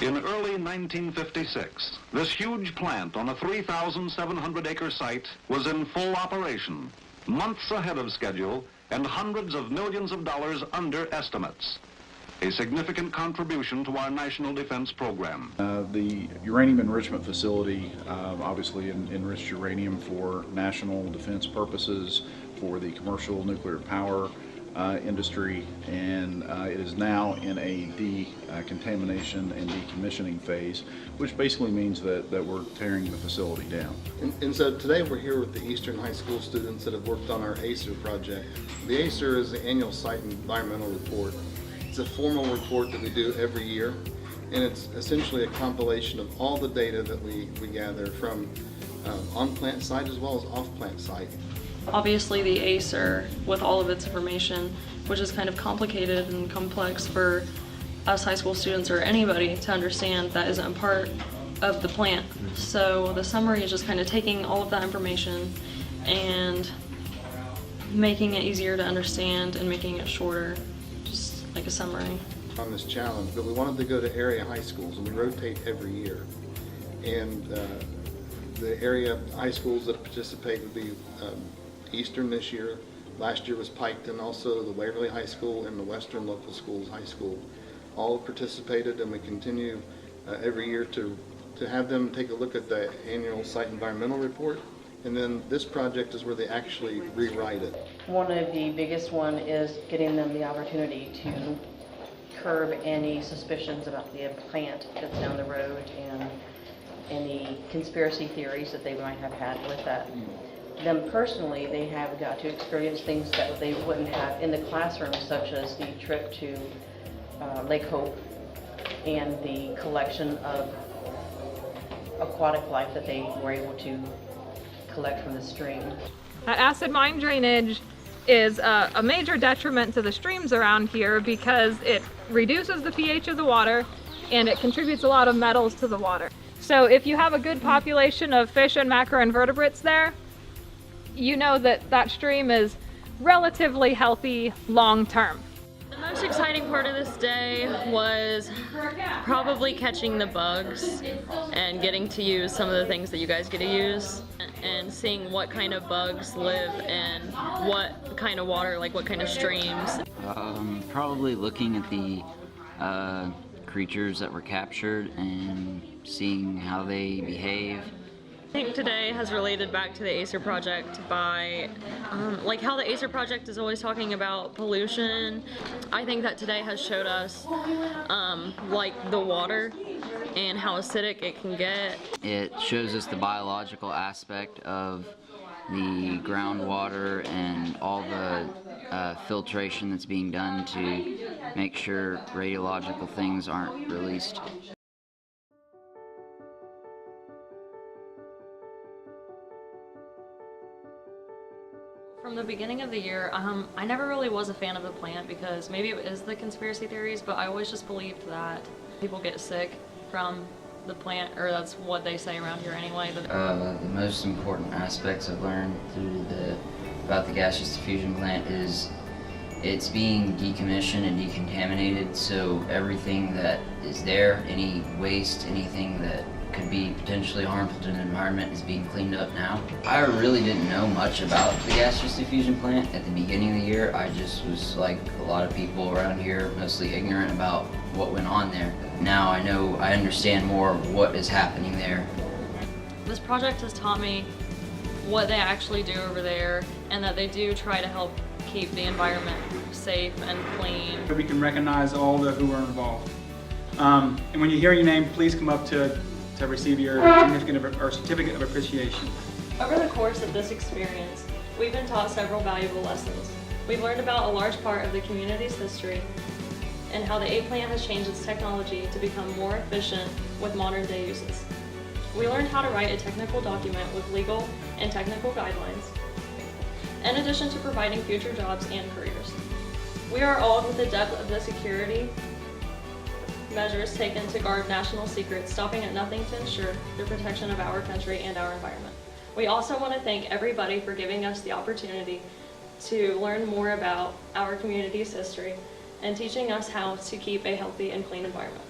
In early 1956, this huge plant on a 3,700-acre site was in full operation, months ahead of schedule and hundreds of millions of dollars under estimates. A significant contribution to our national defense program. The uranium enrichment facility obviously enriched uranium for national defense purposes, for the commercial nuclear power industry, and it is now in a decontamination and decommissioning phase, which basically means that we're tearing the facility down. And so today we're here with the Eastern High School students that have worked on our Aser project. The Aser is the annual site environmental report. It's a formal report that we do every year, and it's essentially a compilation of all the data that we gather from on-plant site as well as off-plant site. Obviously the Aser, with all of its information, which is kind of complicated and complex for us high school students or anybody to understand that isn't a part of the plant. So the summary is just kind of taking all of that information and making it easier to understand and making it shorter, just like a summary. On this challenge, but we wanted to go to area high schools, and we rotate every year. And the area high schools that participate would be Eastern this year. Last year was Pike, and also the Waverly High School and the Western Local Schools High School. All participated, and we continue every year to have them take a look at the annual site environmental report. And then this project is where they actually rewrite it. One of the biggest one is getting them the opportunity to curb any suspicions about the plant that's down the road and any conspiracy theories that they might have had with that. Them personally, they have got to experience things that they wouldn't have in the classroom, such as the trip to Lake Hope and the collection of aquatic life that they were able to collect from the stream. Acid mine drainage is a major detriment to the streams around here because it reduces the pH of the water and it contributes a lot of metals to the water. So if you have a good population of fish and macroinvertebrates there, you know that that stream is relatively healthy long term. The most exciting part of this day was probably catching the bugs and getting to use some of the things that you guys get to use, and seeing what kind of bugs live in what kind of water, like what kind of streams. Probably looking at the creatures that were captured and seeing how they behave. I think today has related back to the Aser project by like how the Aser project is always talking about pollution. I think that today has showed us like the water and how acidic it can get. It shows us the biological aspect of the groundwater and all the filtration that's being done to make sure radiological things aren't released. From the beginning of the year, I never really was a fan of the plant because maybe it is the conspiracy theories, but I always just believed that people get sick from the plant, or that's what they say around here anyway. The most important aspects I've learned about the gaseous diffusion plant is it's being decommissioned and decontaminated, so everything that is there, any waste, anything that could be potentially harmful to the environment is being cleaned up now. I really didn't know much about the gaseous diffusion plant at the beginning of the year. I just was like a lot of people around here, mostly ignorant about what went on there. Now I understand more what is happening there. This project has taught me what they actually do over there, and that they do try to help keep the environment safe and clean. We can recognize all who are involved. And when you hear your name, please come up to receive your certificate of appreciation. Over the course of this experience, we've been taught several valuable lessons. We've learned about a large part of the community's history and how the A plant has changed its technology to become more efficient with modern day uses. We learned how to write a technical document with legal and technical guidelines, in addition to providing future jobs and careers. We are awed with the depth of the security measures taken to guard national secrets, stopping at nothing to ensure the protection of our country and our environment. We also want to thank everybody for giving us the opportunity to learn more about our community's history and teaching us how to keep a healthy and clean environment.